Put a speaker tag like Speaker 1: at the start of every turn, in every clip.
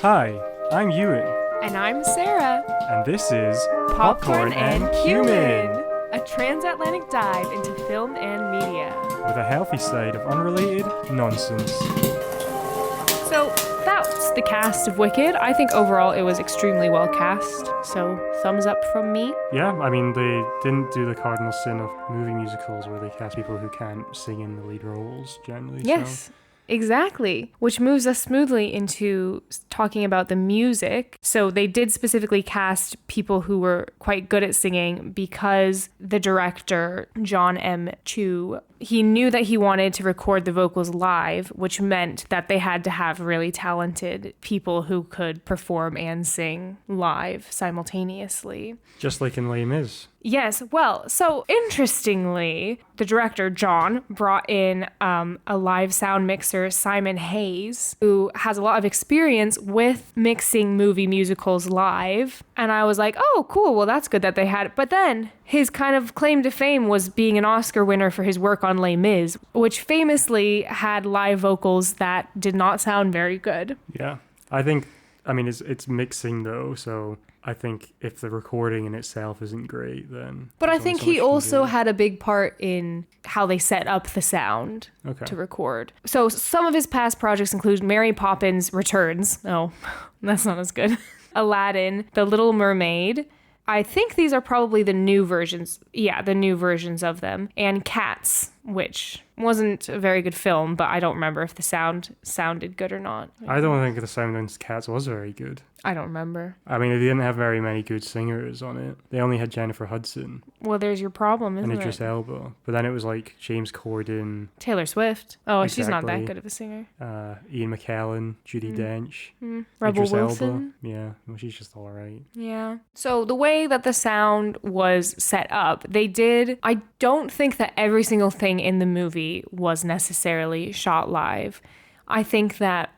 Speaker 1: Hi, I'm Euan,
Speaker 2: And I'm Sarah.
Speaker 1: and this is
Speaker 2: Popcorn and Cumin, a transatlantic dive into film and media.
Speaker 1: with a healthy side of unrelated nonsense.
Speaker 2: So that's the cast of Wicked. I think overall it was extremely well cast. So thumbs up from me.
Speaker 1: Yeah, I mean, they didn't do the cardinal sin of movie musicals where they cast people who can't sing in the lead roles generally.
Speaker 2: Yes.
Speaker 1: So.
Speaker 2: Exactly, which moves us smoothly into talking about the music. So they did specifically cast people who were quite good at singing because the director, John M. Chu, he knew that he wanted to record the vocals live, which meant that they had to have really talented people who could perform and sing live simultaneously.
Speaker 1: Just like in Les Mis.
Speaker 2: Yes, well, so interestingly, the director, John, brought in a live sound mixer, Simon Hayes, who has a lot of experience with mixing movie musicals live. And I was like, oh, cool, well, that's good that they had it. But then his kind of claim to fame was being an Oscar winner for his work on Les Mis, which famously had live vocals that did not sound very good.
Speaker 1: Yeah, I think, it's mixing though, so I think if the recording in itself isn't great, then...
Speaker 2: But I think he also had a big part in how they set up the sound to record. So some of his past projects include Mary Poppins Returns. Oh, that's not as good. Aladdin, The Little Mermaid. I think these are probably the new versions. Yeah, the new versions of them. And Cats, which wasn't a very good film, but I don't remember if the sound sounded good or not.
Speaker 1: I don't think the sound in Cats was very good.
Speaker 2: I don't remember.
Speaker 1: I mean, they didn't have very many good singers on it. They only had Jennifer Hudson.
Speaker 2: Well, there's your problem, isn't
Speaker 1: And
Speaker 2: it?
Speaker 1: Idris Elba. But then it was like James Corden.
Speaker 2: Taylor Swift. Oh,
Speaker 1: Exactly.
Speaker 2: She's not that good of a singer.
Speaker 1: Ian McKellen, Judi Dench.
Speaker 2: Rebel
Speaker 1: Idris
Speaker 2: Wilson.
Speaker 1: Elba. Yeah, well, she's just all right.
Speaker 2: Yeah. So the way that the sound was set up, I don't think that every single thing in the movie was necessarily shot live. I think that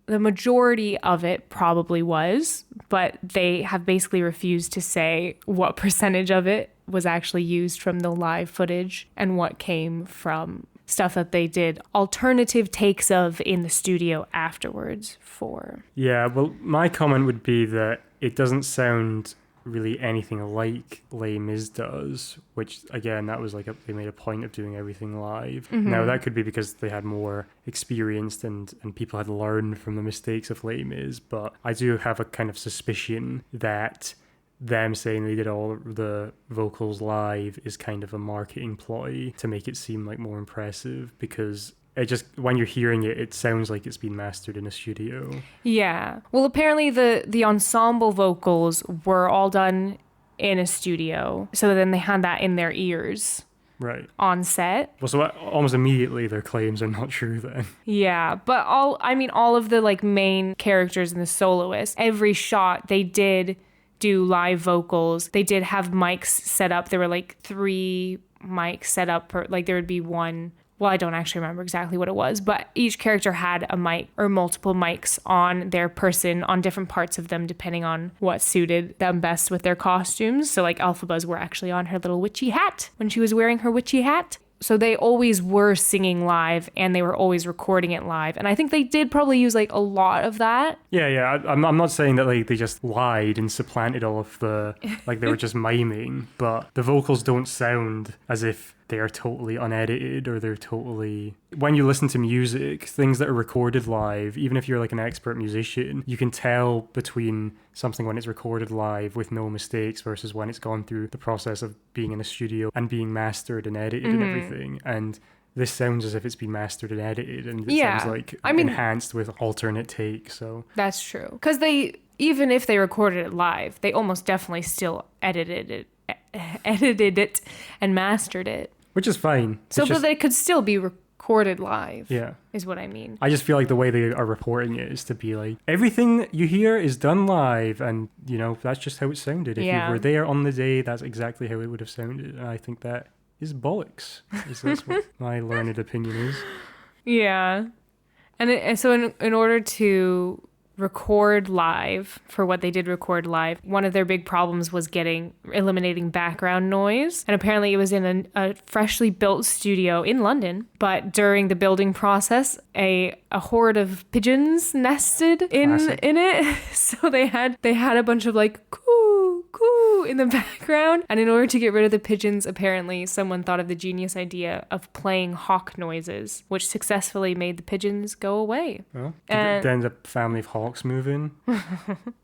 Speaker 2: the majority of it probably was, but they have basically refused to say what percentage of it was actually used from the live footage and what came from stuff that they did alternative takes of in the studio afterwards for.
Speaker 1: Yeah, well, my comment would be that it doesn't sound really anything like Les Mis does, which again, that was like they made a point of doing everything live. Now that could be because they had more experience and people had learned from the mistakes of Les Mis, but I do have a kind of suspicion that them saying they did all the vocals live is kind of a marketing ploy to make it seem like more impressive, because it just, when you're hearing it, it sounds like it's been mastered in a studio.
Speaker 2: Yeah. Well, apparently the ensemble vocals were all done in a studio. So then they had that in their ears.
Speaker 1: Right.
Speaker 2: On set.
Speaker 1: Well, so almost immediately their claims are not true then.
Speaker 2: Yeah. But all of the like main characters and the soloists, every shot they did do live vocals. They did have mics set up. There were like 3 mics set up like there would be one. Well, I don't actually remember exactly what it was, but each character had a mic or multiple mics on their person, on different parts of them, depending on what suited them best with their costumes. So like Elphaba's were actually on her little witchy hat when she was wearing her witchy hat. So they always were singing live and they were always recording it live. And I think they did probably use like a lot of that.
Speaker 1: Yeah. I'm not saying that like they just lied and supplanted all of the, like they were just miming, but the vocals don't sound as if they are totally unedited or they're totally... When you listen to music, things that are recorded live, even if you're like an expert musician, you can tell between something when it's recorded live with no mistakes versus when it's gone through the process of being in a studio and being mastered and edited and everything. And this sounds as if it's been mastered and edited, and it sounds like enhanced with alternate takes. So
Speaker 2: that's true. Because even if they recorded it live, they almost definitely still edited it and mastered it.
Speaker 1: Which is fine.
Speaker 2: But they could still be recorded live.
Speaker 1: Yeah.
Speaker 2: Is what I mean.
Speaker 1: I just feel like the way they are reporting it is to be like, everything you hear is done live, and, that's just how it sounded. If you were there on the day, that's exactly how it would have sounded. And I think that is bollocks. That's what my learned opinion is.
Speaker 2: Yeah. And so in order to record live for what they did record live. One of their big problems was eliminating background noise. And apparently it was in a freshly built studio in London. But during the building process, a horde of pigeons nested in it. So they had a bunch of like coo, coo in the background. And in order to get rid of the pigeons, apparently someone thought of the genius idea of playing hawk noises, which successfully made the pigeons go away.
Speaker 1: Well, then the family of hawks move in?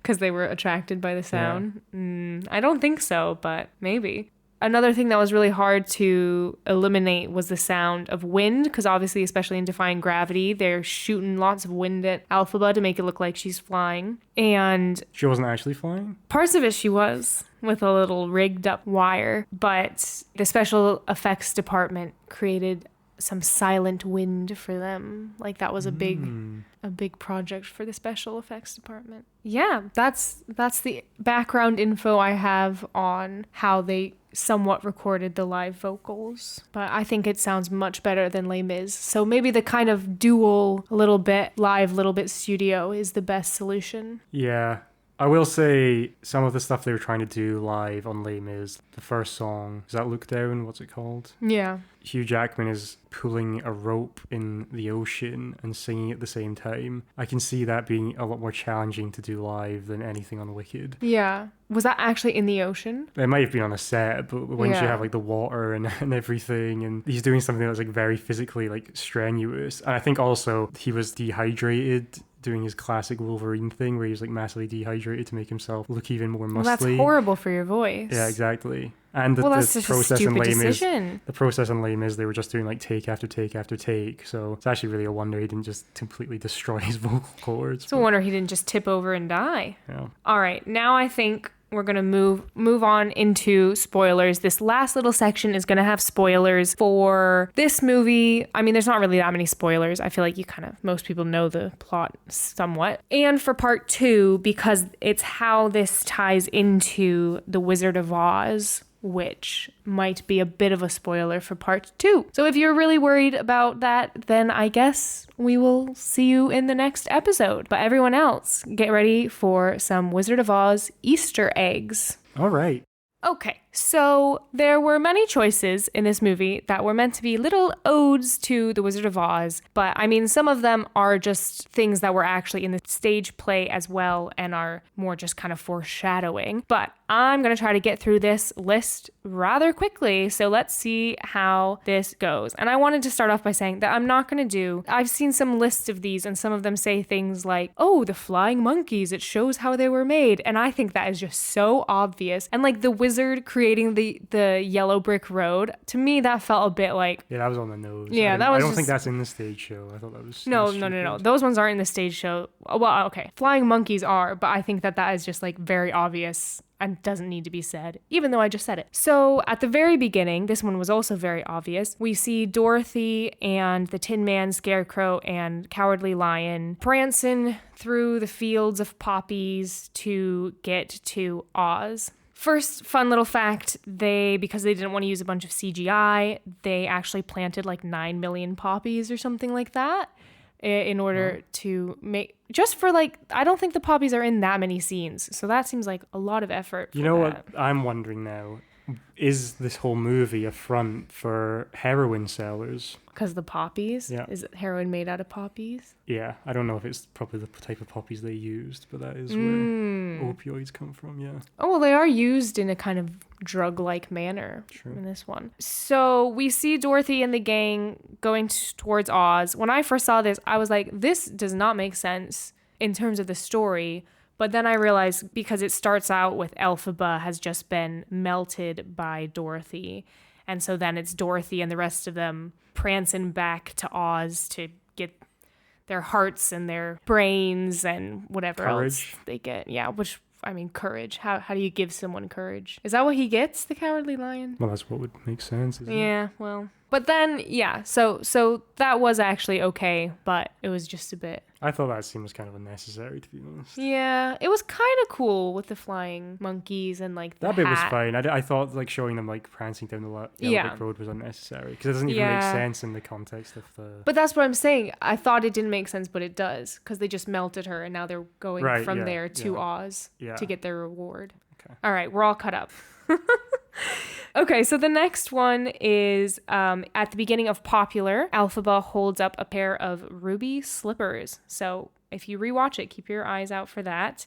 Speaker 2: Because they were attracted by the sound? Yeah. I don't think so, but maybe. Another thing that was really hard to eliminate was the sound of wind, because obviously, especially in Defying Gravity, they're shooting lots of wind at Elphaba to make it look like she's flying. And
Speaker 1: she wasn't actually flying?
Speaker 2: Parts of it she was, with a little rigged up wire. But the special effects department created some silent wind for them. Like that was a big project for the special effects department. Yeah, that's the background info I have on how they somewhat recorded the live vocals. But I think it sounds much better than Les Mis. So maybe the kind of dual, a little bit live, little bit studio is the best solution.
Speaker 1: Yeah. I will say some of the stuff they were trying to do live on Les Mis, the first song, is that Look Down? What's it called?
Speaker 2: Yeah.
Speaker 1: Hugh Jackman is pulling a rope in the ocean and singing at the same time. I can see that being a lot more challenging to do live than anything on Wicked.
Speaker 2: Yeah. Was that actually in the ocean?
Speaker 1: It might have been on a set, but when you have like the water and everything, and he's doing something that's like very physically like strenuous. And I think also he was dehydrated, doing his classic Wolverine thing where he was like massively dehydrated to make himself look even more muscly.
Speaker 2: Well, that's horrible for your voice.
Speaker 1: Yeah, exactly. And the
Speaker 2: that's just
Speaker 1: process
Speaker 2: a
Speaker 1: in
Speaker 2: stupid
Speaker 1: Les Mis,
Speaker 2: decision.
Speaker 1: the process in Les Mis, they were just doing like take after take after take. So it's actually really a wonder he didn't just completely destroy his vocal cords.
Speaker 2: It's a wonder he didn't just tip over and die.
Speaker 1: Yeah.
Speaker 2: All right, now I think we're going to move on into spoilers. This last little section is going to have spoilers for this movie. I mean, there's not really that many spoilers. I feel like most people know the plot somewhat. And for part 2, because it's how this ties into The Wizard of Oz, which might be a bit of a spoiler for part 2. So if you're really worried about that, then I guess we will see you in the next episode. But everyone else, get ready for some Wizard of Oz Easter eggs.
Speaker 1: All right.
Speaker 2: Okay, so there were many choices in this movie that were meant to be little odes to The Wizard of Oz, but I mean, some of them are just things that were actually in the stage play as well and are more just kind of foreshadowing. But I'm going to try to get through this list rather quickly, so let's see how this goes. And I wanted to start off by saying that I've seen some lists of these, and some of them say things like, oh, the flying monkeys, it shows how they were made, and I think that is just so obvious. And like the wizard creating the yellow brick road, to me that felt a bit like,
Speaker 1: yeah, that was on the nose.
Speaker 2: Yeah,
Speaker 1: I don't think that's in the stage show. I thought that was
Speaker 2: no. Those ones aren't in the stage show. Well, okay, flying monkeys are, but I think that is just like very obvious and doesn't need to be said, even though I just said it. So at the very beginning, this one was also very obvious. We see Dorothy and the Tin Man, Scarecrow, and Cowardly Lion prancing through the fields of poppies to get to Oz. First fun little fact, because they didn't want to use a bunch of CGI, they actually planted like 9 million poppies or something like that in order to make, just for like, I don't think the poppies are in that many scenes. So that seems like a lot of effort.
Speaker 1: You know what I'm wondering now? Is this whole movie a front for heroin sellers?
Speaker 2: Because the poppies?
Speaker 1: Yeah.
Speaker 2: Is heroin made out of poppies?
Speaker 1: Yeah, I don't know if it's probably the type of poppies they used, but that is where opioids come from, yeah.
Speaker 2: Oh, well, they are used in a kind of drug-like manner in this one. So we see Dorothy and the gang going towards Oz. When I first saw this, I was like, this does not make sense in terms of the story. But then I realized, because it starts out with Elphaba has just been melted by Dorothy. And so then it's Dorothy and the rest of them prancing back to Oz to get their hearts and their brains and whatever else they get. Yeah, which, I mean, courage. How do you give someone courage? Is that what he gets, the Cowardly Lion?
Speaker 1: Well, that's what would make sense, isn't it?
Speaker 2: Yeah, well. But then, yeah, so that was actually okay, but it was just a bit
Speaker 1: I thought that scene was kind of unnecessary, to be honest.
Speaker 2: Yeah, it was kind of cool with the flying monkeys and like the
Speaker 1: That bit was
Speaker 2: hat.
Speaker 1: fine. I thought like showing them like prancing down the
Speaker 2: Yeah.
Speaker 1: Yellowbrick Road was unnecessary because it doesn't even make sense in the context of the.
Speaker 2: But that's what I'm saying. I thought it didn't make sense, but it does because they just melted her and now they're going from there to Oz to get their reward.
Speaker 1: Okay.
Speaker 2: All right, we're all cut up. Okay, so the next one is at the beginning of Popular, Elphaba holds up a pair of ruby slippers. So if you rewatch it, keep your eyes out for that.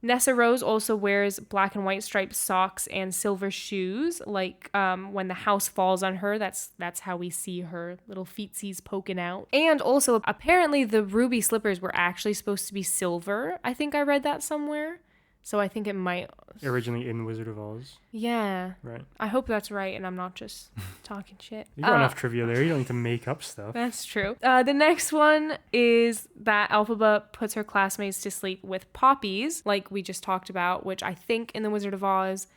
Speaker 2: Nessa Rose also wears black and white striped socks and silver shoes. Like when the house falls on her, that's how we see her little feetsies poking out. And also, apparently the ruby slippers were actually supposed to be silver. I think I read that somewhere. So I think it might...
Speaker 1: Originally in Wizard of Oz.
Speaker 2: Yeah.
Speaker 1: Right.
Speaker 2: I hope that's right and I'm not just talking shit.
Speaker 1: You got enough trivia there. You don't need to make up stuff.
Speaker 2: That's true. The next one is that Elphaba puts her classmates to sleep with poppies, like we just talked about, which I think in The Wizard of Oz,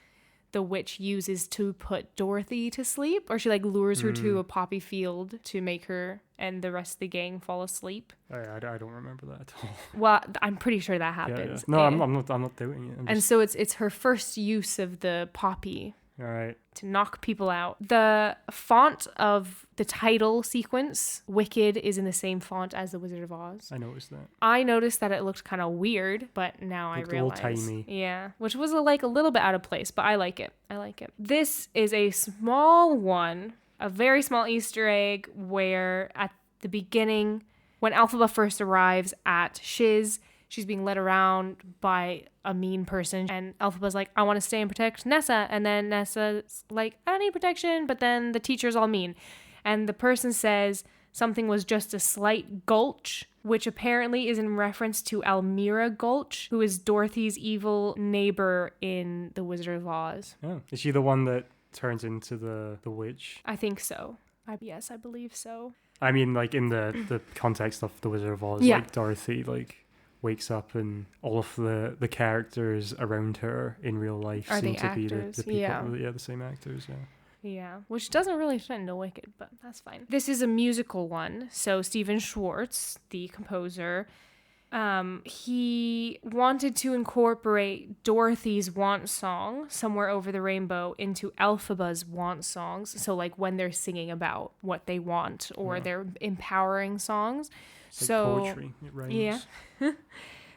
Speaker 2: the witch uses to put Dorothy to sleep, or she like lures her to a poppy field to make her and the rest of the gang fall asleep.
Speaker 1: I don't remember that at all.
Speaker 2: Well, I'm pretty sure that happens.
Speaker 1: Yeah. No, I'm not doing it.
Speaker 2: And so it's her first use of the poppy.
Speaker 1: All right.
Speaker 2: To knock people out. The font of the title sequence, Wicked, is in the same font as The Wizard of Oz.
Speaker 1: I noticed that.
Speaker 2: I noticed that it looked kind of weird, but now I realize.
Speaker 1: A little tiny.
Speaker 2: Yeah, which was like a little bit out of place, but I like it. This is a small one, a very small Easter egg where at the beginning, when Elphaba first arrives at Shiz, she's being led around by a mean person. And Elphaba's like, I want to stay and protect Nessa. And then Nessa's like, I don't need protection. But then the teacher's all mean. And the person says something was just a slight gulch, which apparently is in reference to Almira Gulch, who is Dorothy's evil neighbor in The Wizard of Oz.
Speaker 1: Oh. Is she the one that turns into the witch?
Speaker 2: I think so. Yes, I believe so.
Speaker 1: I mean, like in the context of The Wizard of Oz, like Dorothy, like wakes up and all of the characters around her in real life seem to be the people, the same actors,
Speaker 2: Yeah, which doesn't really fit into Wicked, but that's fine. This is a musical one, so Stephen Schwartz, the composer, he wanted to incorporate Dorothy's want song, Somewhere Over the Rainbow, into Elphaba's want songs, so like when they're singing about what they want or they're empowering songs.
Speaker 1: It's like poetry. It rhymes.
Speaker 2: Yeah.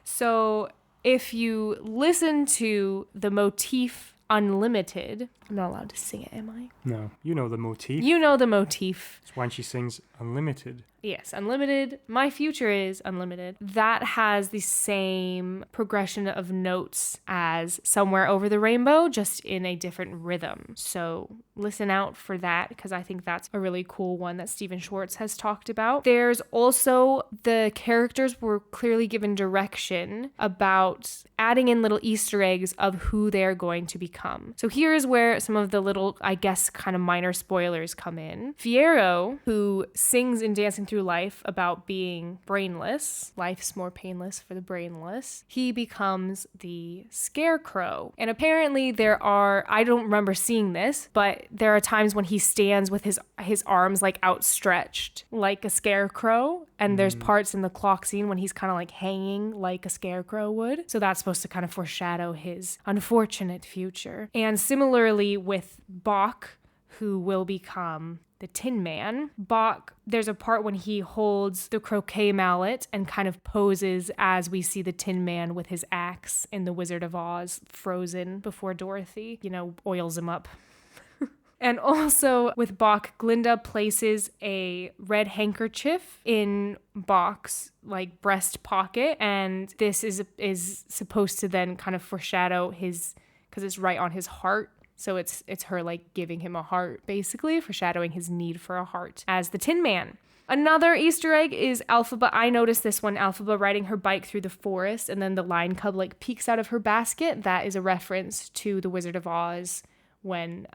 Speaker 2: So if you listen to the motif Unlimited, I'm not allowed to sing it, am I?
Speaker 1: No, you know the motif.
Speaker 2: You know the motif.
Speaker 1: It's when she sings Unlimited.
Speaker 2: Yes, Unlimited. My future is unlimited. That has the same progression of notes as Somewhere Over the Rainbow, just in a different rhythm. So listen out for that, because I think that's a really cool one that Stephen Schwartz has talked about. There's also the characters were clearly given direction about adding in little Easter eggs of who they're going to become. So here's where some of the little, I guess, kind of minor spoilers come in. Fiyero, who sings in Dancing Through Life about being brainless, life's more painless for the brainless, he becomes the Scarecrow. And apparently there are, I don't remember seeing this, but there are times when he stands with his arms like outstretched like a scarecrow, and there's parts in the clock scene when he's kind of like hanging like a scarecrow would. So that's supposed to kind of foreshadow his unfortunate future. And similarly with Bach, who will become the Tin Man. Bach, there's a part when he holds the croquet mallet and kind of poses as we see the Tin Man with his axe in The Wizard of Oz, frozen before Dorothy, oils him up. And also with Bach, Glinda places a red handkerchief in Bach's like breast pocket, and this is supposed to then kind of foreshadow his, because it's right on his heart. So it's her like giving him a heart, basically foreshadowing his need for a heart as the Tin Man. Another Easter egg is Elphaba. I noticed this one, Elphaba riding her bike through the forest, and then the lion cub like peeks out of her basket. That is a reference to The Wizard of Oz, when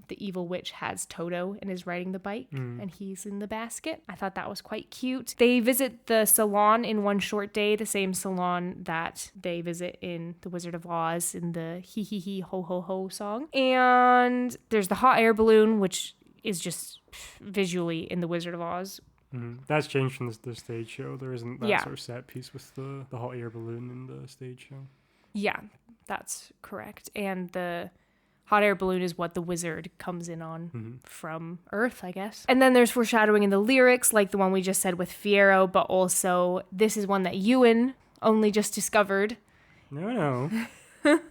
Speaker 2: the evil witch has Toto and is riding the bike and he's in the basket. I thought that was quite cute. They visit the salon in one short day, the same salon that they visit in The Wizard of Oz in the hee hee hee ho ho ho song. And there's the hot air balloon, which is just visually in The Wizard of Oz
Speaker 1: That's changed from the stage show. There isn't that
Speaker 2: Yeah.
Speaker 1: sort of set piece with the hot air balloon in the stage show.
Speaker 2: Yeah, that's correct. And the hot air balloon is what the wizard comes in on from Earth, I guess. And then there's foreshadowing in the lyrics, like the one we just said with Fiyero, but also this is one that Euan only just discovered.
Speaker 1: No.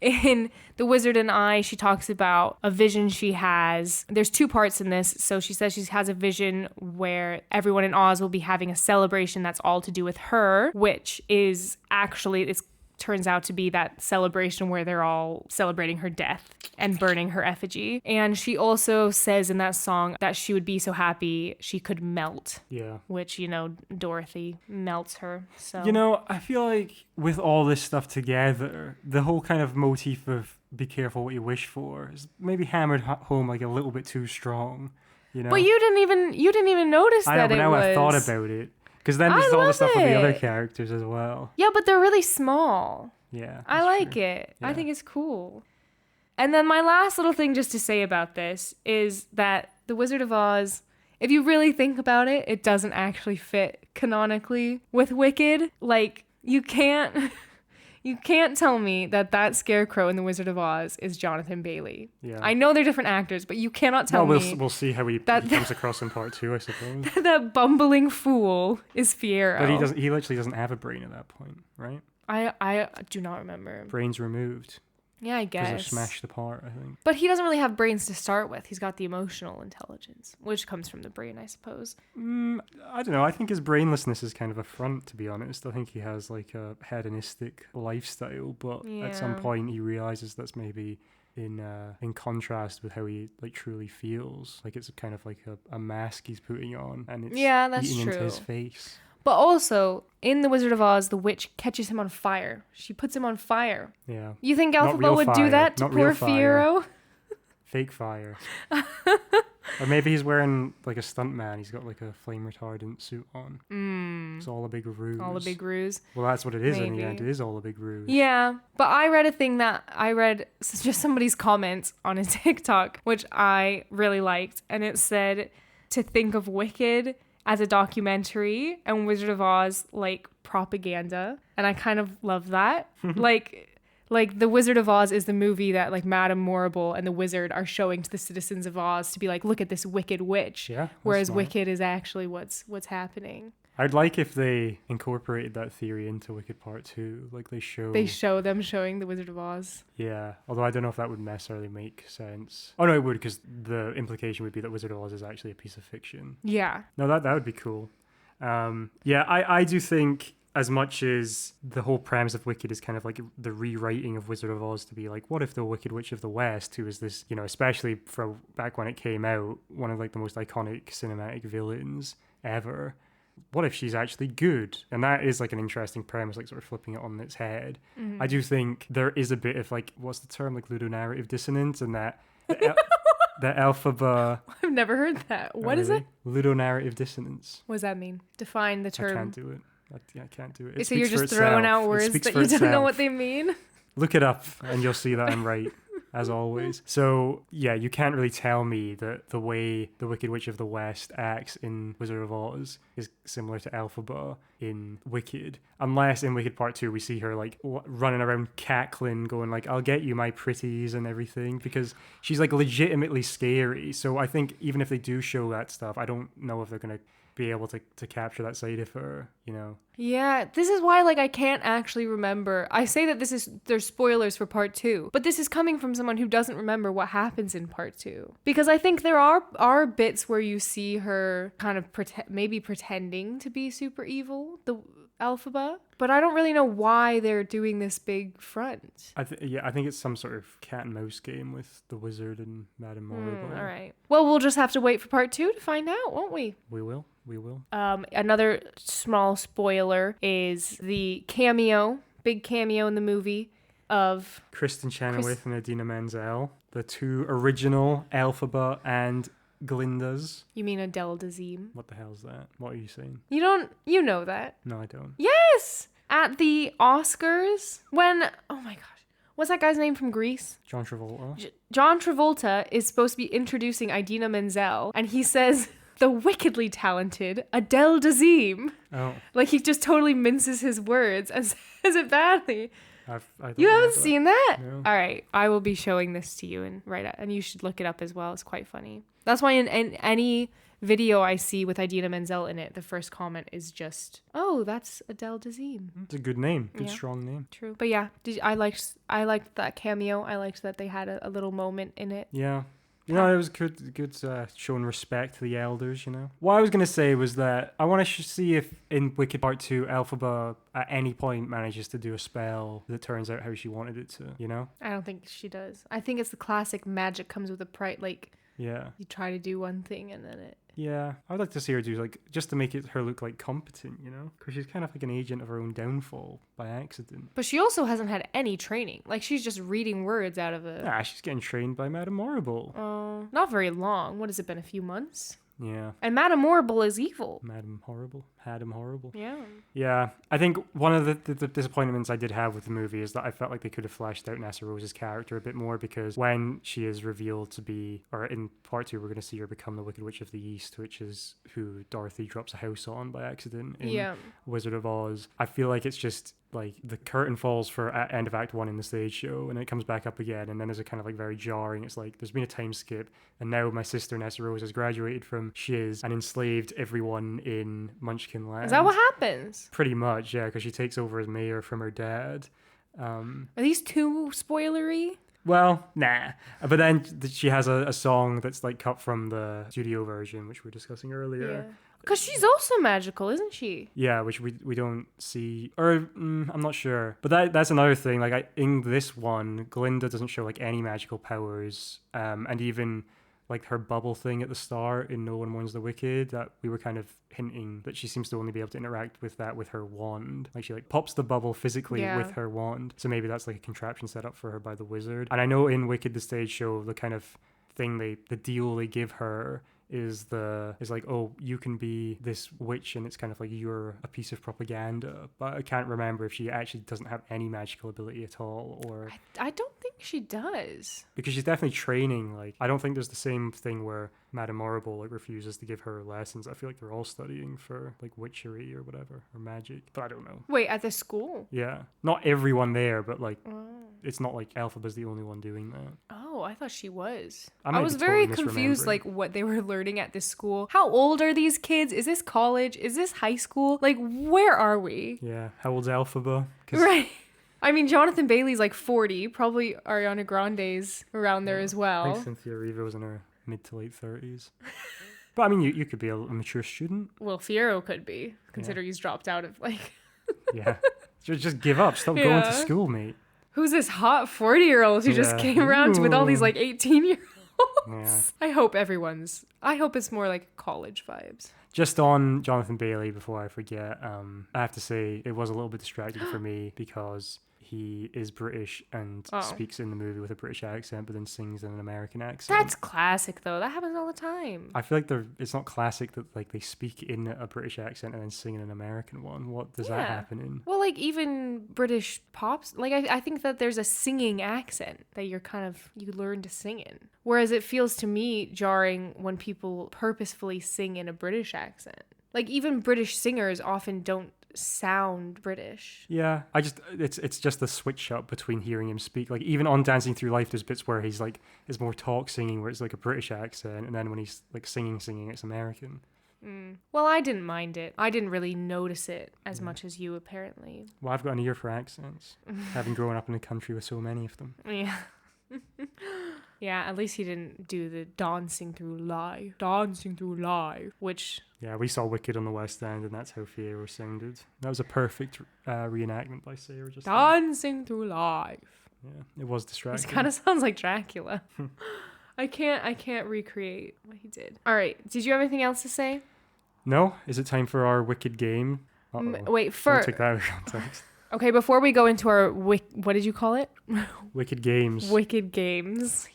Speaker 2: In The Wizard and I, she talks about a vision she has. There's 2 parts in this. So she says she has a vision where everyone in Oz will be having a celebration that's all to do with her, which is actually, it turns out to be that celebration where they're all celebrating her death and burning her effigy. And she also says in that song that she would be so happy she could melt.
Speaker 1: Yeah.
Speaker 2: Which, you know, Dorothy melts her. So
Speaker 1: You know, I feel like with all this stuff together, the whole kind of motif of be careful what you wish for is maybe hammered home like a little bit too strong, you know?
Speaker 2: But you didn't even notice
Speaker 1: I know,
Speaker 2: that
Speaker 1: but
Speaker 2: it
Speaker 1: now
Speaker 2: was.
Speaker 1: I've thought about it. Because then there's
Speaker 2: I
Speaker 1: all the
Speaker 2: love
Speaker 1: stuff with the other
Speaker 2: it.
Speaker 1: characters as well.
Speaker 2: Yeah, but they're really small.
Speaker 1: Yeah.
Speaker 2: I
Speaker 1: that's
Speaker 2: like
Speaker 1: true.
Speaker 2: it. I
Speaker 1: Yeah.
Speaker 2: think it's cool. And then my last little thing just to say about this is that The Wizard of Oz, if you really think about it, it doesn't actually fit canonically with Wicked. Like, you can't tell me that Scarecrow in The Wizard of Oz is Jonathan Bailey.
Speaker 1: Yeah.
Speaker 2: I know they're different actors, but you cannot tell
Speaker 1: Well,
Speaker 2: me
Speaker 1: we'll see how he comes across in part 2, I suppose.
Speaker 2: that bumbling fool is Fiyero.
Speaker 1: But he literally doesn't have a brain at that point, right?
Speaker 2: I do not remember.
Speaker 1: Brain's removed.
Speaker 2: Yeah, I
Speaker 1: Because they're
Speaker 2: guess.
Speaker 1: smashed apart, I think.
Speaker 2: But he doesn't really have brains to start with. He's got the emotional intelligence, which comes from the brain, I suppose.
Speaker 1: I don't know. I think his brainlessness is kind of a front, to be honest. I think he has like a hedonistic lifestyle, but at some
Speaker 2: Yeah.
Speaker 1: point he realizes that's maybe in contrast with how he like truly feels. Like it's kind of like a mask he's putting on, and it's
Speaker 2: Yeah, that's
Speaker 1: eating into
Speaker 2: true.
Speaker 1: his face.
Speaker 2: But also, in The Wizard of Oz, the witch catches him on fire. She puts him on fire.
Speaker 1: Yeah.
Speaker 2: You think
Speaker 1: Not
Speaker 2: Elphaba
Speaker 1: real
Speaker 2: would do
Speaker 1: fire.
Speaker 2: that to
Speaker 1: Not
Speaker 2: poor
Speaker 1: real fire.
Speaker 2: Fiyero?
Speaker 1: Fake fire. Or maybe he's wearing like a stuntman. He's got like a flame retardant suit on. It's all a big ruse.
Speaker 2: All a big ruse.
Speaker 1: Well, that's what it is in the
Speaker 2: Maybe.
Speaker 1: end. It is all a big ruse.
Speaker 2: Yeah, but I read just somebody's comment on a TikTok, which I really liked, and it said to think of Wicked as a documentary and Wizard of Oz like propaganda, and I kind of love that. Like the Wizard of Oz is the movie that like Madame Morrible and the Wizard are showing to the citizens of Oz to be like, look at this wicked witch.
Speaker 1: Yeah, that's
Speaker 2: whereas
Speaker 1: smart.
Speaker 2: Wicked is actually what's happening.
Speaker 1: I'd like if they incorporated that theory into Wicked Part 2. Like they show
Speaker 2: Them showing the Wizard of Oz.
Speaker 1: Yeah, although I don't know if that would necessarily make sense. Oh no, it would, because the implication would be that Wizard of Oz is actually a piece of fiction.
Speaker 2: Yeah.
Speaker 1: No, that would be cool. I do think, as much as the whole premise of Wicked is kind of like the rewriting of Wizard of Oz to be like, what if the Wicked Witch of the West, who is this, you know, especially from back when it came out, one of like the most iconic cinematic villains ever, what if she's actually good? And that is like an interesting premise, like sort of flipping it on its head. I do think there is a bit of like, what's the term, like ludonarrative dissonance, and that the Elphaba.
Speaker 2: I've never heard that. What is it?
Speaker 1: Ludonarrative dissonance.
Speaker 2: What does that mean? Define the
Speaker 1: I
Speaker 2: term.
Speaker 1: can't do it. I can't do it. It
Speaker 2: So you're
Speaker 1: speaks for
Speaker 2: just throwing
Speaker 1: itself.
Speaker 2: out
Speaker 1: It
Speaker 2: words
Speaker 1: speaks
Speaker 2: that
Speaker 1: for
Speaker 2: you don't know
Speaker 1: itself.
Speaker 2: what they mean?
Speaker 1: Look it up and you'll see that I'm right, as always. So, yeah, you can't really tell me that the way the Wicked Witch of the West acts in Wizard of Oz is similar to Elphaba in Wicked. Unless in Wicked Part 2 we see her, like, running around cackling, going, like, I'll get you, my pretties, and everything, because she's, like, legitimately scary. So I think even if they do show that stuff, I don't know if they're going to be able to capture that side of her, you know?
Speaker 2: Yeah, this is why, like, I can't actually remember. I say that there's spoilers for part 2, but this is coming from someone who doesn't remember what happens in part 2. Because I think there are bits where you see her kind of maybe pretending to be super evil, the Elphaba, but I don't really know why they're doing this big front.
Speaker 1: I think it's some sort of cat and mouse game with the wizard and Madame Morrible.
Speaker 2: All right. Well, we'll just have to wait for part 2 to find out, won't we?
Speaker 1: We will.
Speaker 2: Another small spoiler is the big cameo in the movie of
Speaker 1: Kristen Chenoweth and Idina Menzel, the two original Elphaba and Glindas.
Speaker 2: You mean Adele Dazeem?
Speaker 1: What the hell's that? What are you saying?
Speaker 2: You know that.
Speaker 1: No, I don't.
Speaker 2: Yes! At the Oscars, oh my gosh, what's that guy's name from Greece?
Speaker 1: John Travolta.
Speaker 2: John Travolta is supposed to be introducing Idina Menzel, and he says, the wickedly talented Adele Dazeem.
Speaker 1: Oh,
Speaker 2: Like, he just totally minces his words and says it badly.
Speaker 1: I don't
Speaker 2: You haven't
Speaker 1: remember that.
Speaker 2: seen that?
Speaker 1: No.
Speaker 2: All right. I will be showing this to you and you should look it up as well. It's quite funny. That's why in any video I see with Idina Menzel in it, the first comment is just, "Oh, that's Adele Dazeem."
Speaker 1: It's a good name. Good,
Speaker 2: Yeah.
Speaker 1: strong name.
Speaker 2: True. But yeah, I liked that cameo. I liked that they had a little moment in it.
Speaker 1: Yeah. You know, it was good showing respect to the elders, you know. What I was going to say was that I want to see if in Wicked Part 2, Elphaba at any point manages to do a spell that turns out how she wanted it to, you know?
Speaker 2: I don't think she does. I think it's the classic magic comes with a price. Like,
Speaker 1: Yeah.
Speaker 2: you try to do one thing and then it...
Speaker 1: Yeah. I'd like to see her do, like, just to make her look, like, competent, you know? Because she's kind of like an agent of her own downfall by accident.
Speaker 2: But she also hasn't had any training. Like, she's just reading words out of a...
Speaker 1: She's getting trained by Madame Horrible.
Speaker 2: Not very long. What has it been, a few months?
Speaker 1: Yeah.
Speaker 2: And Madame Horrible is evil.
Speaker 1: Madame Horrible. Madame Horrible.
Speaker 2: Yeah.
Speaker 1: Yeah, I think one of the disappointments I did have with the movie is that I felt like they could have fleshed out Nessa Rose's character a bit more, because when she is revealed to be, or in part 2, we're going to see her become the Wicked Witch of the East, which is who Dorothy drops a house on by accident in Wizard of Oz. I feel like it's just like the curtain falls for end of Act 1 in the stage show, and it comes back up again, and then there's a kind of like very jarring, it's like there's been a time skip, and now my sister Nessa Rose has graduated from Shiz and enslaved everyone in Munchkin Land.
Speaker 2: Is that what happens?
Speaker 1: Pretty much, yeah, because she takes over as mayor from her dad.
Speaker 2: Are these too spoilery?
Speaker 1: Well, nah. But then she has a song that's like cut from the studio version, which we were discussing earlier.
Speaker 2: Because she's also magical, isn't she?
Speaker 1: Yeah, which we don't see, or I'm not sure. But that's another thing. Like in this one, Glinda doesn't show like any magical powers, and even like her bubble thing at the start in No One Mourns the Wicked, that we were kind of hinting that she seems to only be able to interact with that with her wand. Like she like pops the bubble physically with her wand. So maybe that's like a contraption set up for her by the wizard. And I know in Wicked the stage show, the kind of thing the deal they give her is like, oh, you can be this witch and it's kind of like you're a piece of propaganda. But I can't remember if she actually doesn't have any magical ability at all, or
Speaker 2: I don't think she does,
Speaker 1: because she's definitely training. Like I don't think there's the same thing where Madame Horrible like refuses to give her lessons. I feel like they're all studying for like witchery or whatever, or magic, but I don't know.
Speaker 2: Wait, at the school?
Speaker 1: Yeah, not everyone there, but like it's not like Elphaba's the only one doing that.
Speaker 2: Oh, I thought she was.
Speaker 1: I
Speaker 2: was very confused, like what they were learning at this school. How old are these kids? Is this college? Is this high school? Like, where are we?
Speaker 1: Yeah, how old's Elphaba?
Speaker 2: Right. I mean, Jonathan Bailey's like 40. Probably Ariana Grande's around there as
Speaker 1: I
Speaker 2: well.
Speaker 1: think Cynthia Erivo was in her mid to late 30s. But I mean, you could be a mature student.
Speaker 2: Well, Fierro could be, considering he's dropped out of like...
Speaker 1: Yeah. Just give up. Stop going to school, mate.
Speaker 2: Who's this hot 40-year-old who just came around with all these like 18-year-olds?
Speaker 1: Yeah.
Speaker 2: I hope it's more like college vibes.
Speaker 1: Just on Jonathan Bailey, before I forget, I have to say it was a little bit distracting for me because he is British and speaks in the movie with a British accent, but then sings in an American accent.
Speaker 2: That's classic, though. That happens all the time.
Speaker 1: I feel like it's not classic that like they speak in a British accent and then sing in an American one. What does that happen in?
Speaker 2: Well, like even British pops, like I think that there's a singing accent that you learn to sing in. Whereas it feels to me jarring when people purposefully sing in a British accent. Like even British singers often don't sound British.
Speaker 1: Yeah, it's just the switch up between hearing him speak. Like even on Dancing Through Life, there's bits where he's like is more talk singing, where it's like a British accent, and then when he's like singing, it's American.
Speaker 2: Well, I didn't mind it. I didn't really notice it as much as you, apparently.
Speaker 1: Well, I've got an ear for accents, having grown up in a country with so many of them.
Speaker 2: Yeah. Yeah, at least he didn't do the dancing through life, which...
Speaker 1: Yeah, we saw Wicked on the West End, and that's how Fierro sounded. That was a perfect reenactment by Sarah. Just
Speaker 2: dancing through life.
Speaker 1: Yeah, it was distracting.
Speaker 2: This kind of sounds like Dracula. I can't recreate what he did. All right, did you have anything else to say?
Speaker 1: No? Is it time for our Wicked game?
Speaker 2: Wait,
Speaker 1: Don't take that out of context.
Speaker 2: Okay, before we go into our what did you call it?
Speaker 1: Wicked games.
Speaker 2: Wicked games.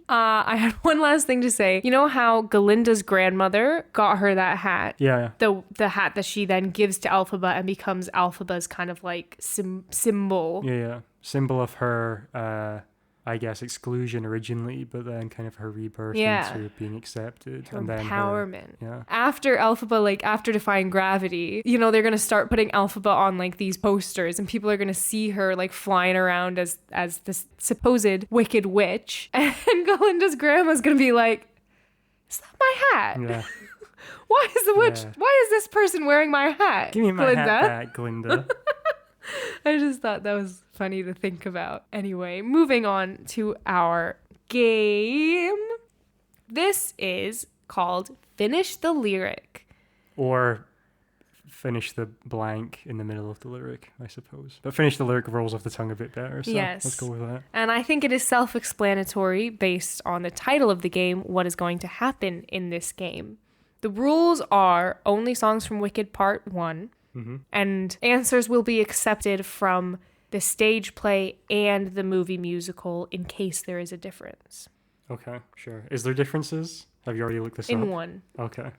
Speaker 2: I had one last thing to say. You know how Galinda's grandmother got her that hat?
Speaker 1: Yeah.
Speaker 2: The hat that she then gives to Elphaba and becomes Elphaba's kind of like symbol.
Speaker 1: Yeah. Symbol of her, I guess, exclusion originally, but then kind of her rebirth
Speaker 2: Yeah.
Speaker 1: into being accepted.
Speaker 2: Her
Speaker 1: And then
Speaker 2: empowerment.
Speaker 1: yeah.
Speaker 2: After Elphaba, like after Defying Gravity, you know, they're gonna start putting Elphaba on like these posters, and people are gonna see her like flying around as this supposed wicked witch, and Galinda's grandma's gonna be like, "Is that my hat?
Speaker 1: Yeah.
Speaker 2: Why is the witch?
Speaker 1: Yeah.
Speaker 2: Why is this person wearing my hat?
Speaker 1: Give me my
Speaker 2: Glinda?"
Speaker 1: hat back, Glinda.
Speaker 2: I just thought that was funny to think about. Anyway, moving on to our game. This is called Finish the Lyric.
Speaker 1: Or finish the blank in the middle of the lyric, I suppose. But finish the lyric rolls off the tongue a bit better, so
Speaker 2: Yes.
Speaker 1: let's go with that.
Speaker 2: And I think it is self-explanatory based on the title of the game, what is going to happen in this game. The rules are only songs from Wicked Part 1, and answers will be accepted from the stage play and the movie musical in case there is a difference.
Speaker 1: Okay, sure. Is there differences? Have you already looked this up?
Speaker 2: In one.
Speaker 1: Okay.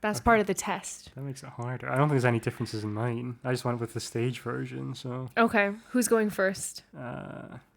Speaker 2: That's part of the test.
Speaker 1: That makes it harder. I don't think there's any differences in mine. I just went with the stage version, so...
Speaker 2: Okay, who's going first?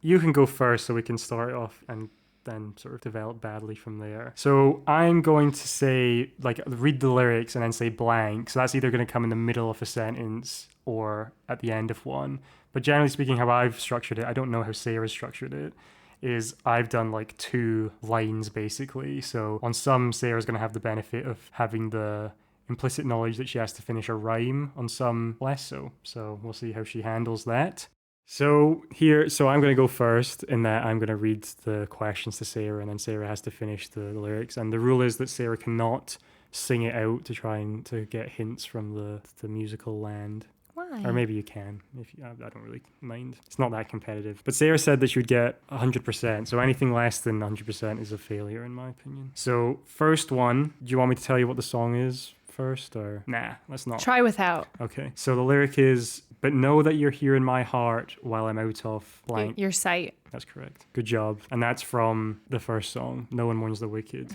Speaker 1: You can go first so we can start off and then sort of develop badly from there. So I'm going to say, like, read the lyrics and then say blank. So that's either going to come in the middle of a sentence or at the end of one. But generally speaking, how I've structured it, I don't know how Sarah's structured it, is I've done like 2 lines basically. So on some, Sarah's going to have the benefit of having the implicit knowledge that she has to finish a rhyme, on some less so. So we'll see how she handles that. So I'm going to go first in that I'm going to read the questions to Sarah, and then Sarah has to finish the lyrics. And the rule is that Sarah cannot sing it out to try and to get hints from the musical land.
Speaker 2: Why?
Speaker 1: Or maybe you can. I don't really mind. It's not that competitive. But Sarah said that she would get 100%. So anything less than 100% is a failure in my opinion. So first one, do you want me to tell you what the song is first, or nah, let's not.
Speaker 2: Try without.
Speaker 1: Okay. So the lyric is, "But know that you're here in my heart while I'm out of blank."
Speaker 2: Your sight.
Speaker 1: That's correct. Good job. And that's from the first song, No One Mourns the Wicked.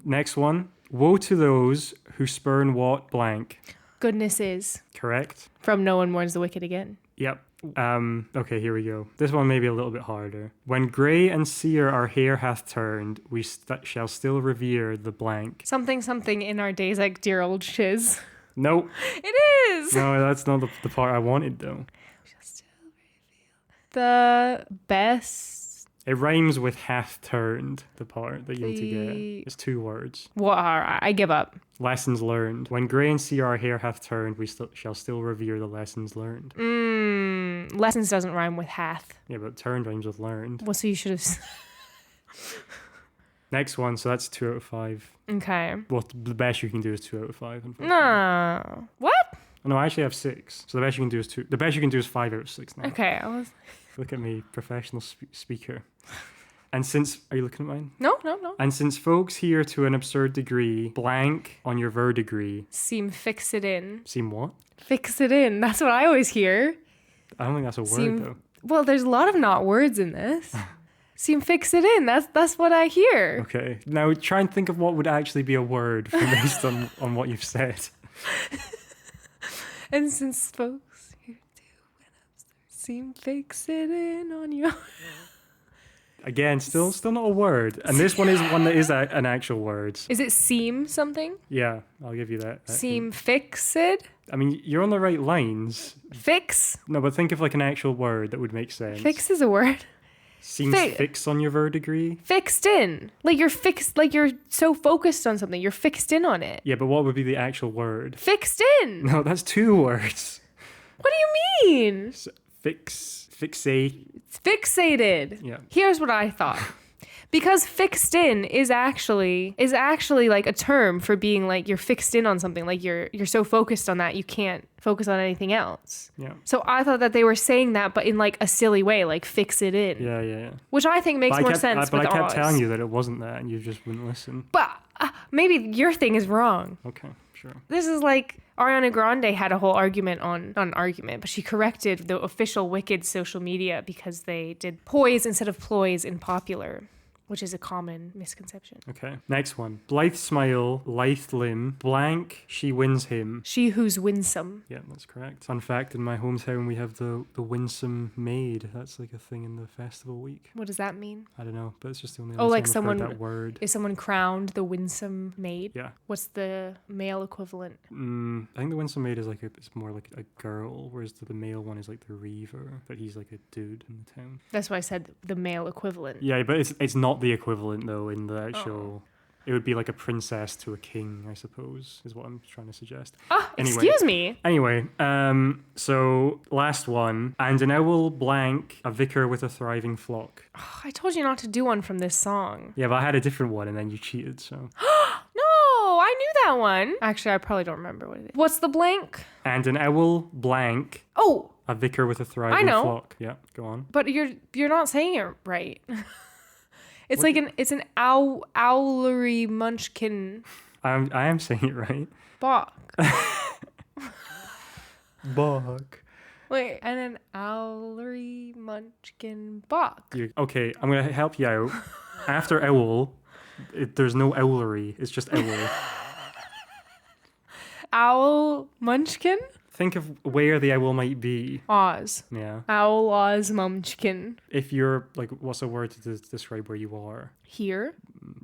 Speaker 1: Next one, "Woe to those who spurn what blank."
Speaker 2: Goodness is.
Speaker 1: Correct.
Speaker 2: From No One Mourns the Wicked again.
Speaker 1: Yep. Okay, here we go. This one may be a little bit harder. "When grey and sere our hair hath turned, we shall still revere the blank."
Speaker 2: Something in our days like dear old shiz.
Speaker 1: Nope.
Speaker 2: It is!
Speaker 1: No, that's not the part I wanted though.
Speaker 2: The best.
Speaker 1: It rhymes with hath turned, the part that you need to get. It's 2 words.
Speaker 2: What are I give up.
Speaker 1: Lessons learned. "When grey and sere our hair hath turned, we shall still revere the lessons learned."
Speaker 2: Lessons doesn't rhyme with hath.
Speaker 1: Yeah, but turned rhymes with learned.
Speaker 2: Well, so you should have.
Speaker 1: Next one, so that's 2 out of 5.
Speaker 2: Okay.
Speaker 1: Well, the best you can do is 2 out of 5. Unfortunately.
Speaker 2: No. What?
Speaker 1: No, I actually have 6. So the best you can do is 2. The best you can do is 5 out of 6 now.
Speaker 2: Okay. I was.
Speaker 1: Look at me, professional speaker. And since, are you looking at mine?
Speaker 2: No.
Speaker 1: "And since folks here to an absurd degree, blank on your verdigris."
Speaker 2: Seem fix it in.
Speaker 1: Seem what?
Speaker 2: Fix it in. That's what I always hear.
Speaker 1: I don't think that's a word though.
Speaker 2: Well, there's a lot of not words in this. Seem fix it in. That's what I hear.
Speaker 1: Okay. Now try and think of what would actually be a word based on what you've said.
Speaker 2: And since folks here do an absurd, seem fix it in on your.
Speaker 1: Again, still not a word. And this one is one that is an actual word.
Speaker 2: Is it seem something?
Speaker 1: Yeah, I'll give you that.
Speaker 2: Seem fix it?
Speaker 1: I mean, you're on the right lines.
Speaker 2: Fix?
Speaker 1: No, but think of like an actual word that would make sense.
Speaker 2: Fix is a word.
Speaker 1: Seems fix on your verdigris.
Speaker 2: Fixed in. Like you're fixed, like you're so focused on something. You're fixed in on it.
Speaker 1: Yeah, but what would be the actual word?
Speaker 2: Fixed in.
Speaker 1: No, that's 2 words.
Speaker 2: What do you mean?
Speaker 1: Fixate.
Speaker 2: It's fixated.
Speaker 1: Yeah.
Speaker 2: Here's what I thought. Because fixed in is actually like a term for being like you're fixed in on something, like you're so focused on that you can't focus on anything else.
Speaker 1: Yeah.
Speaker 2: So I thought that they were saying that, but in like a silly way, like fix it in.
Speaker 1: Yeah.
Speaker 2: Which I think makes more sense.
Speaker 1: But I kept telling you that it wasn't that, and you just wouldn't listen.
Speaker 2: But maybe your thing is wrong.
Speaker 1: Okay, sure.
Speaker 2: This is like Ariana Grande had a whole argument not an argument, but she corrected the official Wicked social media because they did poise instead of ploys in popular. which is a common misconception.
Speaker 1: Okay. Next one. Blithe smile, lithe limb, blank, she wins him.
Speaker 2: She who's winsome.
Speaker 1: Yeah, that's correct. Fun fact, in my hometown we have the winsome maid. That's like a thing in the festival week.
Speaker 2: What does that mean?
Speaker 1: I don't know, but it's just the only
Speaker 2: Oh,
Speaker 1: other
Speaker 2: like
Speaker 1: time I've
Speaker 2: someone
Speaker 1: heard that word.
Speaker 2: Is someone crowned the winsome maid?
Speaker 1: Yeah.
Speaker 2: What's the male equivalent?
Speaker 1: I think the winsome maid is it's more like a girl, whereas the male one is like the reaver, but he's like a dude in the town.
Speaker 2: That's why I said the male equivalent.
Speaker 1: Yeah, but it's not the equivalent though in the actual. It would be like a princess to a king, I suppose, is what I'm trying to suggest.
Speaker 2: Oh,
Speaker 1: Anyway.
Speaker 2: excuse me.
Speaker 1: Anyway, so last one. And an owl blank, a vicar with a thriving flock.
Speaker 2: Oh, I told you not to do one from this song.
Speaker 1: Yeah, but I had a different one and then you cheated, so.
Speaker 2: No, I knew that one. Actually, I probably don't remember what it is. What's the blank?
Speaker 1: And an owl blank,
Speaker 2: Oh,
Speaker 1: a vicar with a thriving
Speaker 2: know.
Speaker 1: flock. Yeah, go on.
Speaker 2: but you're not saying it right. It's like it's an owlery munchkin
Speaker 1: I am saying it right.
Speaker 2: bok.
Speaker 1: Bok.
Speaker 2: Wait, and an owlery munchkin bok.
Speaker 1: Okay, I'm going to help you out. After owl, there's no owlery. It's just owl.
Speaker 2: Owl munchkin?
Speaker 1: Think of where the owl might be.
Speaker 2: Oz.
Speaker 1: Yeah.
Speaker 2: Owl Oz munchkin.
Speaker 1: If you're, what's a word to describe where you are?
Speaker 2: Here?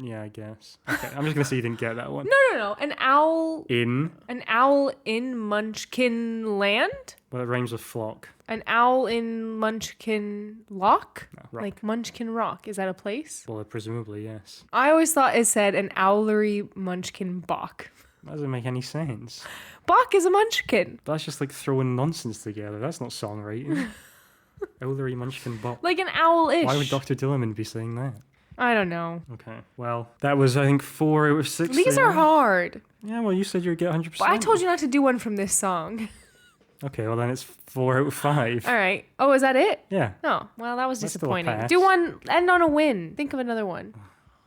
Speaker 1: Yeah, I guess. Okay, I'm just going to say you didn't get that one.
Speaker 2: No. An owl in munchkin land?
Speaker 1: Well, it rhymes with flock.
Speaker 2: An owl in Munchkin Lock?
Speaker 1: No, rock.
Speaker 2: Like Munchkin Rock. Is that a place?
Speaker 1: Well, presumably, yes.
Speaker 2: I always thought it said an owlery munchkin bok.
Speaker 1: That doesn't make any sense.
Speaker 2: Bok is a munchkin.
Speaker 1: That's just like throwing nonsense together. That's not songwriting. Owlery munchkin bok.
Speaker 2: Like an owl-ish.
Speaker 1: Why would Dr. Dillerman be saying that?
Speaker 2: I don't know.
Speaker 1: Okay, well, that was, I think, 4 out of 6.
Speaker 2: These are hard.
Speaker 1: Yeah, well, you said you'd get 100%.
Speaker 2: But I told you not to do one from this song.
Speaker 1: Okay, well, then it's 4 out of 5.
Speaker 2: All right. Oh, is that it?
Speaker 1: Yeah.
Speaker 2: Oh, well, that was
Speaker 1: That's still a
Speaker 2: disappointing.
Speaker 1: pass.
Speaker 2: Do one, end on a win. Think of another one.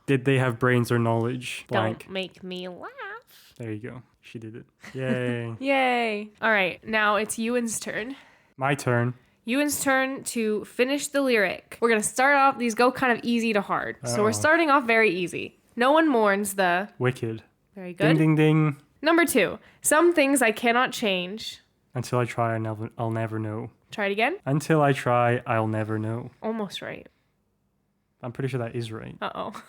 Speaker 1: Did they have brains or knowledge? Blank.
Speaker 2: Don't make me laugh.
Speaker 1: There you go. She did it. Yay.
Speaker 2: Yay. All right. Now it's Euan's turn.
Speaker 1: My turn.
Speaker 2: Euan's turn to finish the lyric. We're going to start off, these go kind of easy to hard. So we're starting off very easy. No one mourns the...
Speaker 1: Wicked.
Speaker 2: Very good.
Speaker 1: Ding, ding, ding.
Speaker 2: Number 2. Some things I cannot change.
Speaker 1: Until I try, I'll never know.
Speaker 2: Try it again.
Speaker 1: Until I try, I'll never know.
Speaker 2: Almost right.
Speaker 1: I'm pretty sure that is right.
Speaker 2: Uh-oh.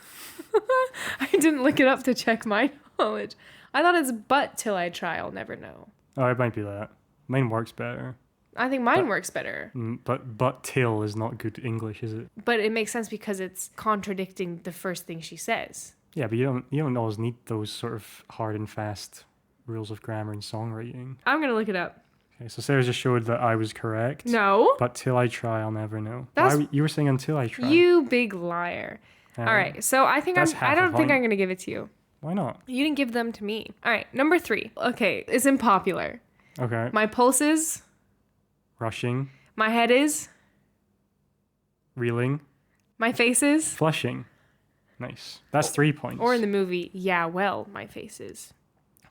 Speaker 2: I didn't look it up to check my knowledge. I thought it's but till I try, I'll never know.
Speaker 1: Oh, it might be that. Mine works better.
Speaker 2: I think mine works better.
Speaker 1: But till is not good English, is it?
Speaker 2: But it makes sense because it's contradicting the first thing she says.
Speaker 1: Yeah, but you don't always need those sort of hard and fast rules of grammar and songwriting.
Speaker 2: I'm going to look it up.
Speaker 1: Okay, so Sarah just showed that I was correct.
Speaker 2: No.
Speaker 1: But till I try, I'll never know. You were saying until I try.
Speaker 2: You big liar. All right. So I think I don't think I'm going to give it to you.
Speaker 1: Why not?
Speaker 2: You didn't give them to me. All right. Number 3. Okay. It's unpopular.
Speaker 1: Okay.
Speaker 2: My pulse is.
Speaker 1: Rushing.
Speaker 2: My head is.
Speaker 1: Reeling.
Speaker 2: My face is.
Speaker 1: Flushing. Nice. That's 3 points.
Speaker 2: Or in the movie, yeah, well, my face is.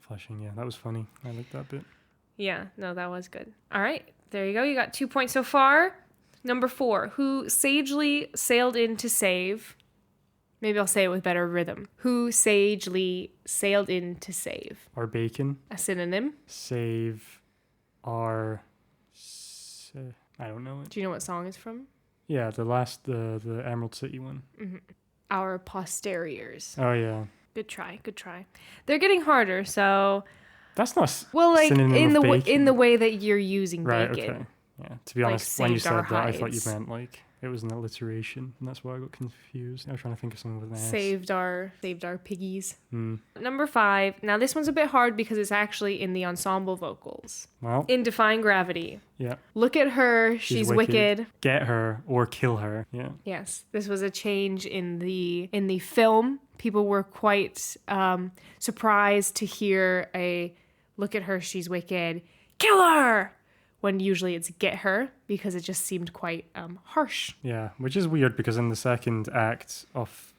Speaker 1: Flushing, yeah. That was funny. I liked that bit.
Speaker 2: Yeah, no, that was good. All right. There you go. You got 2 points so far. Number 4. Who sagely sailed in to save. Maybe I'll say it with better rhythm. Who sagely sailed in to save.
Speaker 1: Our bacon.
Speaker 2: A synonym.
Speaker 1: Save. Our. I don't know it.
Speaker 2: Do you know what song it's from?
Speaker 1: Yeah, the Emerald City one.
Speaker 2: Mm-hmm. Our posteriors.
Speaker 1: Oh yeah.
Speaker 2: Good try. Good try. They're getting harder, so.
Speaker 1: That's not.
Speaker 2: Well, like
Speaker 1: synonym
Speaker 2: in the way that you're using
Speaker 1: right,
Speaker 2: bacon.
Speaker 1: Okay. Yeah. To be honest,
Speaker 2: like
Speaker 1: when you
Speaker 2: saved our
Speaker 1: said that, I thought you
Speaker 2: hides.
Speaker 1: meant like it was an alliteration, and that's why I got confused. I was trying to think of something with an S.
Speaker 2: Saved our piggies.
Speaker 1: Mm.
Speaker 2: Number 5. Now this one's a bit hard because it's actually in the ensemble vocals.
Speaker 1: Well.
Speaker 2: In Defying Gravity.
Speaker 1: Yeah.
Speaker 2: Look at her, she's wicked.
Speaker 1: Get her or kill her. Yeah.
Speaker 2: Yes, this was a change in the film. People were quite surprised to hear a look at her, she's wicked, kill her, when usually it's get her, because it just seemed quite harsh.
Speaker 1: Yeah, which is weird because in the second act of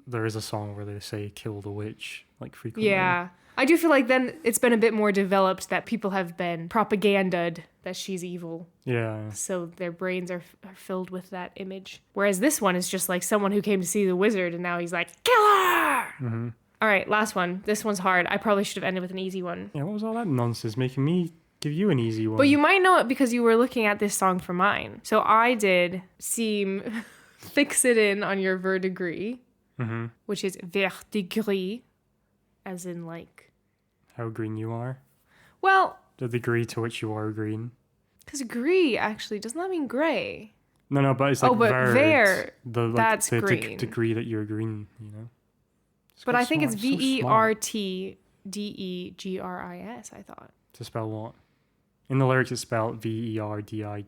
Speaker 1: there is a song where they say kill the witch, like frequently.
Speaker 2: Yeah. I do feel like then it's been a bit more developed that people have been propagandized that she's evil.
Speaker 1: Yeah.
Speaker 2: So their brains are filled with that image. Whereas this one is just like someone who came to see the wizard and now he's like, kill her!
Speaker 1: Mm-hmm.
Speaker 2: All right, last one. This one's hard. I probably should have ended with an easy one.
Speaker 1: Yeah, what was all that nonsense making me give you an easy one?
Speaker 2: But you might know it because you were looking at this song for mine. So I did seem fix it in on your verdigris, which is verdigris, as in like...
Speaker 1: How green you are?
Speaker 2: Well...
Speaker 1: The degree to which you are green.
Speaker 2: Because gris, actually, doesn't that mean gray?
Speaker 1: No, but it's like
Speaker 2: vert,
Speaker 1: that's the
Speaker 2: green.
Speaker 1: degree that you're green, you know?
Speaker 2: But I think it's
Speaker 1: so
Speaker 2: VERTDEGRIS, I thought.
Speaker 1: To spell what? In the lyrics it's spelled VERDIGRIS.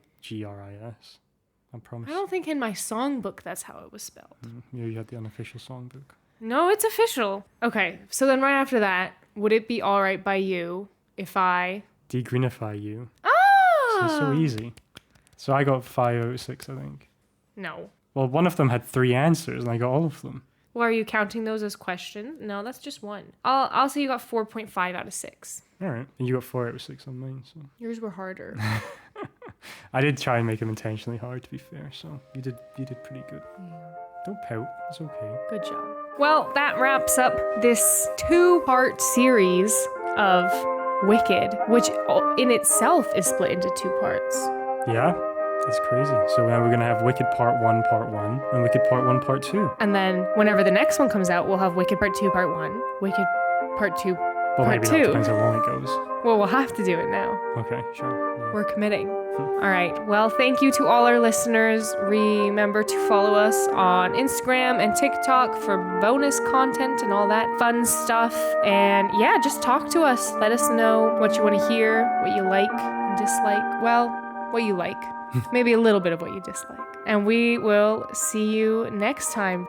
Speaker 1: I promise.
Speaker 2: I don't think in my songbook that's how it was spelled.
Speaker 1: You had the unofficial songbook.
Speaker 2: No, it's official. Okay, so then right after that, would it be all right by you if I...
Speaker 1: Degreenify you.
Speaker 2: Oh!
Speaker 1: It's so easy. So I got 5 out of 6, I think.
Speaker 2: No.
Speaker 1: Well, one of them had 3 answers, and I got all of them.
Speaker 2: Well, are you counting those as questions? No, that's just one. I'll say you got 4.5 out of 6.
Speaker 1: All right. And you got 4 out of 6 on mine, so...
Speaker 2: Yours were harder.
Speaker 1: I did try and make them intentionally hard, to be fair, so you did pretty good. Don't pout. It's okay.
Speaker 2: Good job. Well, that wraps up this 2-part series of Wicked, which in itself is split into 2 parts.
Speaker 1: Yeah? That's crazy. So now we're going to have Wicked Part 1, and Wicked Part 1, Part 2.
Speaker 2: And then whenever the next one comes out, we'll have Wicked Part 2, Part 1, Wicked Part 2,
Speaker 1: Well,
Speaker 2: Part
Speaker 1: maybe
Speaker 2: 2.
Speaker 1: that depends how long it goes.
Speaker 2: Well, we'll have to do it now.
Speaker 1: Okay, sure. Yeah.
Speaker 2: We're committing. All right. Well, thank you to all our listeners. Remember to follow us on Instagram and TikTok for bonus content and all that fun stuff. And yeah, just talk to us. Let us know what you want to hear, what you like and dislike. Well, what you like. Maybe a little bit of what you dislike. And we will see you next time.